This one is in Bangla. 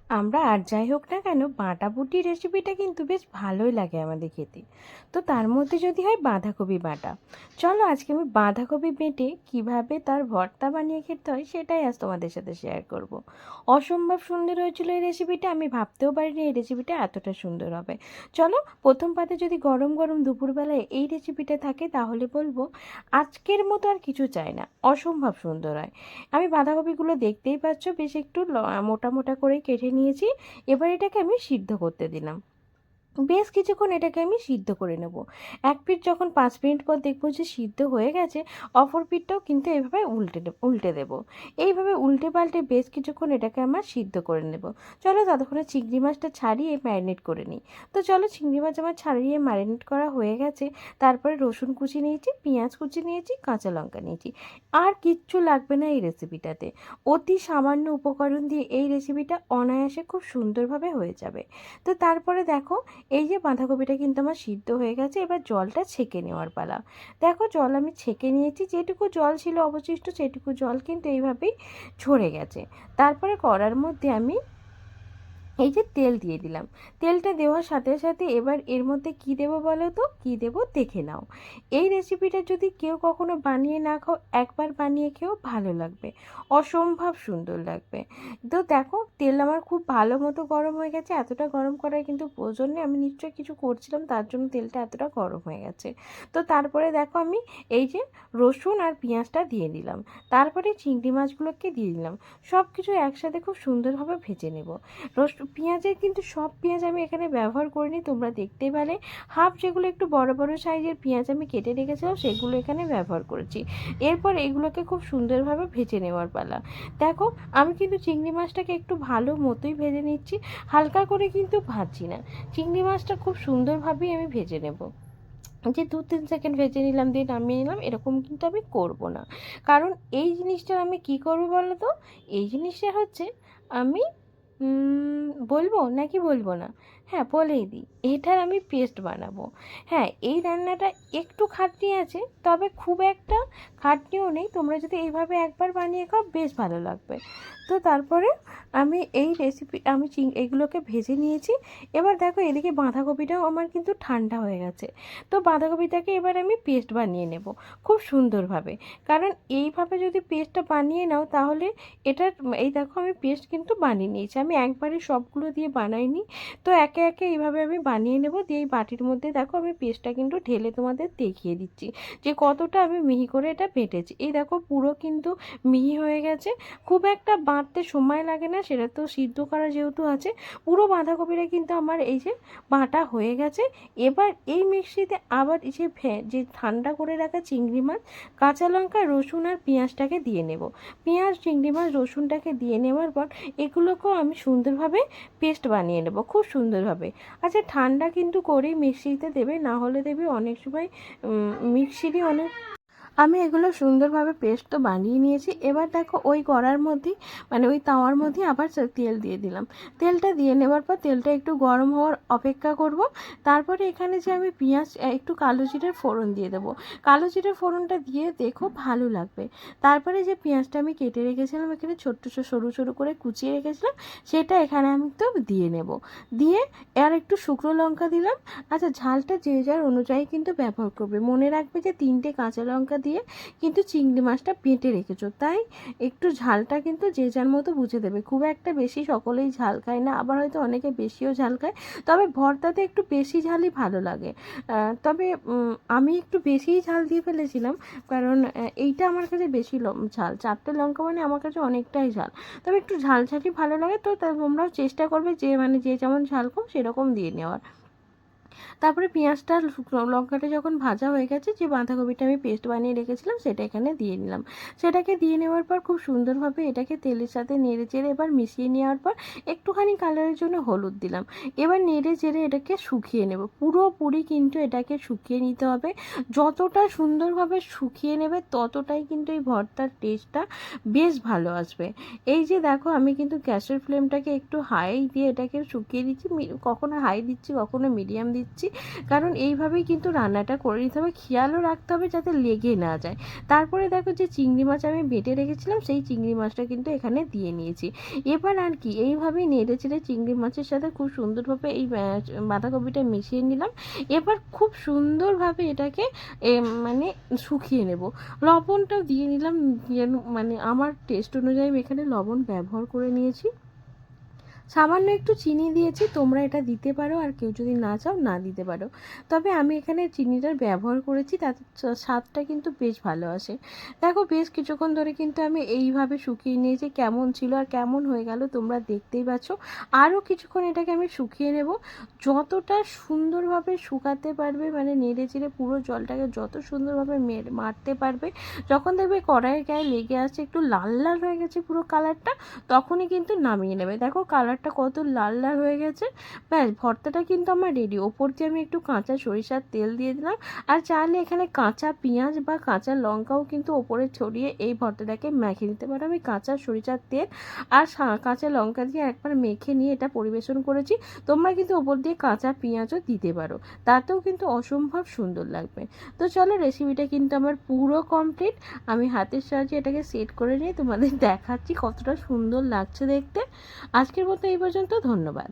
আমরা আর যাই হোক না কেন বাঁটাবুটি রেসিপিটা কিন্তু বেশ ভালোই লাগে আমাদের খেতে। তো তার মধ্যে যদি হয় বাঁধাকপি বাটা, চলো আজকে আমি বাঁধাকপি বেটে কিভাবে তার ভর্তা বানিয়ে খেতে হয় সেটাই আজ তোমাদের সাথে শেয়ার করব। অসম্ভব সুন্দর হয়েছিল এই রেসিপিটা, আমি ভাবতেও পারিনি এই রেসিপিটা এতটা সুন্দর হবে। চলো, প্রথম পাতে যদি গরম গরম দুপুরবেলায় এই রেসিপিটা থাকে তাহলে বলবো আজকের মতো আর কিছু চাই না, অসম্ভব সুন্দর হয়। আমি বাঁধাকপিগুলো দেখতেই পাচ্ছ বেশ একটু মোটা মোটা করে কেটে নিয়েছি। এবার এটাকে আমি সিদ্ধ করতে দিলাম। বেশ কিছুক্ষণ এটাকে আমি সিদ্ধ করে নেব। এক পিঠ যখন 5 মিনিট পর দেখবো যে সিদ্ধ হয়ে গেছে, অপর পিঠটাও কিন্তু এইভাবে উল্টে দেব। এইভাবে উল্টে পাল্টে বেশ কিছুক্ষণ এটাকে আমার সিদ্ধ করে নেব। চলো ততক্ষণে চিংড়ি মাছটা ছাড়িয়ে ম্যারিনেট করে নিই। তো চলো, চিংড়ি মাছ আমার ছাড়িয়ে ম্যারিনেট করা হয়ে গেছে। তারপরে রসুন কুচি নিয়েছি, পেঁয়াজ কুচি নিয়েছি, কাঁচা লঙ্কা নিয়েছি। আর কিচ্ছু লাগবে না এই রেসিপিটাতে। অতি সামান্য উপকরণ দিয়ে এই রেসিপিটা অনায়াসে খুব সুন্দরভাবে হয়ে যাবে। তো তারপরে দেখো, এই যে বাঁধাকপিটা কিন্তু আমার সিদ্ধ হয়ে গেছে, এবার জলটা ছেঁকে নেওয়ার পালা। দেখো, জল আমি ছেঁকে নিয়েছি, যেটুকু জল ছিল অবশিষ্ট সেটুকু জল কিন্তু এইভাবেই ঝরে গেছে। তারপরে কড়ার মধ্যে আমি এই যে তেল দিয়ে দিলাম। তেলটা দেওয়ার সাথে সাথে এবার এর মধ্যে কি দেবো বলো তো, কি দেবো দেখে নাও। এই রেসিপিটা যদি কেউ কখনো বানিয়ে না খাও, একবার বানিয়ে খেও, ভালো লাগবে, অসম্ভব সুন্দর লাগবে। তো দেখো, তেল আমার খুব ভালো মতো গরম হয়ে গেছে। এতটা গরম করার কিন্তু প্রয়োজন নেই, আমি নিশ্চয়ই কিছু করছিলাম তার জন্য তেলটা এতটা গরম হয়ে গেছে। তো তারপরে দেখো, আমি এই যে রসুন আর পেঁয়াজটা দিয়ে দিলাম। তারপরে চিংড়ি মাছগুলোকে দিয়ে দিলাম। সব কিছু একসাথে খুব সুন্দরভাবে ভেজে নেব। পেঁয়াজের কিন্তু সব পেঁয়াজ আমি এখানে ব্যবহার করিনি, তোমরা দেখতেই পেলে। হাফ যেগুলো একটু বড় বড় সাইজের পেঁয়াজ আমি কেটে রেখেছিলাম সেগুলো এখানে ব্যবহার করেছি। এরপর এগুলোকে খুব সুন্দরভাবে ভেজে নেওয়ার পালা। দেখো, আমি কিন্তু চিংড়ি মাছটাকে একটু ভালো মতোই ভেজে নিচ্ছি, হালকা করে কিন্তু ভাজছি না। চিংড়ি মাছটা খুব সুন্দরভাবেই আমি ভেজে নেব। যে 2-3 সেকেন্ড ভেজে নিলাম দিয়ে নামিয়ে নিলাম এরকম কিন্তু আমি করব না। কারণ এই জিনিসটা আমি কি করব বলো তো, এই জিনিসটা হচ্ছে আমি বলবো নাকি বলবো না? হ্যাঁ, বলেই দিই, এটার আমি পেস্ট বানাবো। হ্যাঁ, এই রান্নাটা একটু খাটনি আছে, তবে খুব একটা খাটনিও নেই। তোমরা যদি এইভাবে একবার বানিয়ে খাও বেশ ভালো লাগবে। তো তারপরে আমি এই রেসিপি আমি এগুলোকে ভেজে নিয়েছি। এবার দেখো, এদিকে বাঁধাকপিটাও আমার কিন্তু ঠান্ডা হয়ে গেছে। তো বাঁধাকপিটাকে এবার আমি পেস্ট বানিয়ে নেব খুব সুন্দরভাবে। কারণ এইভাবে যদি পেস্টটা বানিয়ে নাও তাহলে এটা, এই দেখো আমি পেস্ট কিন্তু বানিয়ে নিয়েছি, আমি একবারে সবগুলো দিয়ে বানাইনি। তো একে একে এইভাবে আমি বানিয়ে নেব। দিয়ে এই বাটির মধ্যে দেখো আমি পেস্টটা কিন্তু ঢেলে তোমাদের দেখিয়ে দিচ্ছি যে কতটা আমি মিহি করে এটা বেটেছি। এই দেখো, পুরো কিন্তু মিহি হয়ে গেছে। খুব একটা বাটতে সময় লাগে না, সেটা তো সিদ্ধ করা যেহেতু আছে। পুরো বাঁধাকপিটা কিন্তু আমার এই যে বাটা হয়ে গেছে। এবার এই মিক্সিতে আবার এই যে যে ঠান্ডা করে রাখা চিংড়ি মাছ, কাঁচা লঙ্কা, রসুন আর পেঁয়াজটাকে দিয়ে নেব। পেঁয়াজ, চিংড়ি মাছ, রসুনটাকে দিয়ে নেওয়ার পর এগুলোকেও আমি সুন্দরভাবে পেস্ট বানিয়ে নেব খুব সুন্দরভাবে। আচ্ছা, ঠান্ডা কিন্তু করেই মিক্সিতে দেবে, না হলে দেবে অনেক সময় মিক্সিরই অনেক। আমি এগুলো সুন্দরভাবে পেস্ট তো বানিয়ে নিয়েছি। এবার দেখো, ওই কড়ার মধ্যেই মানে ওই তাওয়ার মধ্যেই আবার তেল দিয়ে দিলাম। তেলটা দিয়ে নেবার পর তেলটা একটু গরম হওয়ার অপেক্ষা করব। তারপরে এখানে যে আমি পেঁয়াজ, একটু কালো জিরের ফোড়ন দিয়ে দেবো। কালো জিরের ফোড়নটা দিয়ে দেখো ভালো লাগবে। তারপরে যে পেঁয়াজটা আমি কেটে রেখেছিলাম, এখানে ছোট্ট সরু সরু করে কুচিয়ে রেখেছিলাম, সেটা এখানে আমি তো দিয়ে নেব। দিয়ে আর একটু শুকনো লঙ্কা দিলাম। আচ্ছা, ঝালটা যে যার অনুযায়ী কিন্তু ব্যবহার করবে। মনে রাখবে যে 3টে কাঁচা লঙ্কা দিয়ে কিন্তু চিংড়ি মাছটা বেটে রেখেছো, তাই একটু ঝালটা কিন্তু যে যার মতো বুঝে দেবে। খুব একটা বেশি সকলেই ঝাল খায় না, আবার হয়তো অনেকে বেশিও ঝাল খায়। তবে ভর্তাতে একটু বেশি ঝালই ভালো লাগে। তবে আমি একটু বেশিই ঝাল দিয়ে ফেলেছিলাম, কারণ এইটা আমার কাছে বেশি ঝাল। 4টে লঙ্কা মানে আমার কাছে অনেকটাই ঝাল। তবে একটু ঝাল ঝালই ভালো লাগে। তো তোমরাও চেষ্টা করবে যে যে যেমন ঝাল খাও সেরকম দিয়ে নেওয়ার। তারপরে পেঁয়াজটা, শুকনো লঙ্কাটা যখন ভাজা হয়ে গেছে, যে বাঁধাকপিটা আমি পেস্ট বানিয়ে রেখেছিলাম সেটা এখানে দিয়ে নিলাম। সেটাকে দিয়ে নেওয়ার পর খুব সুন্দরভাবে এটাকে তেলের সাথে নেড়ে চেড়ে এবার মিশিয়ে নেওয়ার পর একটুখানি কালারের জন্য হলুদ দিলাম। এবার নেড়ে চেড়ে এটাকে শুকিয়ে নেব, পুরোপুরি কিন্তু এটাকে শুকিয়ে নিতে হবে। যতটা সুন্দরভাবে শুকিয়ে নেবে ততটাই কিন্তু এই ভর্তার টেস্টটা বেশ ভালো আসবে। এই যে দেখো, আমি কিন্তু গ্যাসের ফ্লেমটাকে একটু হাই দিয়ে এটাকে শুকিয়ে দিচ্ছি। কখনো হাই দিচ্ছি, কখনো মিডিয়াম দিচ্ছি। দিচ্ছি, কারণ এইভাবেই কিন্তু রান্নাটা করে নিতে হবে, খেয়ালও রাখতে হবে যাতে লেগে না যায়। তারপরে দেখো যে চিংড়ি মাছ আমি বেটে রেখেছিলাম সেই চিংড়ি মাছটা কিন্তু এখানে দিয়ে নিয়েছি। এবার আর কি এইভাবেই নেড়ে চেড়ে চিংড়ি মাছের সাথে খুব সুন্দরভাবে এই বাঁধাকপিটা মিশিয়ে নিলাম। এবার খুব সুন্দরভাবে এটাকে মানে শুকিয়ে নেব। লবণটাও দিয়ে নিলাম, মানে আমার টেস্ট অনুযায়ী আমি এখানে লবণ ব্যবহার করে নিয়েছি। সামান্য একটু চিনি দিয়েছি, তোমরা এটা দিতে পারো, আর কেউ যদি না চাও না দিতে পারো। তবে আমি এখানে চিনিটার ব্যবহার করেছি, তাতে স্বাদটা কিন্তু বেশ ভালো আসে। দেখো বেশ কিছুক্ষণ ধরে কিন্তু আমি এইভাবে শুকিয়ে নিয়েছি, কেমন ছিল আর কেমন হয়ে গেল তোমরা দেখতেই পাচ্ছ। আরও কিছুক্ষণ এটাকে আমি শুকিয়ে নেব, যতটা সুন্দরভাবে শুকাতে পারবে, মানে নেড়ে চেড়ে পুরো জলটাকে যত সুন্দরভাবে মারতে পারবে। যখন দেখবে কড়াইয়ের গায়ে লেগে আসছে, একটু লাল লাল হয়ে গেছে পুরো কালারটা, তখনই কিন্তু নামিয়ে নেবে। দেখো কালারটা কত লাল লাল হয়ে গেছে। ব্যাস, ভর্তাটা কিন্তু আমার রেডি। ওপর দিয়ে আমি একটু কাঁচা সরিষার তেল দিয়ে দিলাম, আর চাইলে এখানে কাঁচা পেঁয়াজ বা কাঁচা লঙ্কাও কিন্তু ওপরে ছড়িয়ে এই ভর্তাটাকে মেখে দিতে পারো। আমি কাঁচা সরিষার তেল আর কাঁচা লঙ্কা দিয়ে একবার মেখে নিয়ে এটা পরিবেশন করেছি। তোমরা কিন্তু ওপর দিয়ে কাঁচা পেঁয়াজও দিতে পারো, তাতেও কিন্তু অসম্ভব সুন্দর লাগবে। তো চলো, রেসিপিটা কিন্তু আমার পুরো কমপ্লিট। আমি হাতের সাহায্যে এটাকে সেট করে নিয়ে তোমাদের দেখাচ্ছি কতটা সুন্দর লাগছে দেখতে। আজকের মতো এই পর্যন্ত, ধন্যবাদ।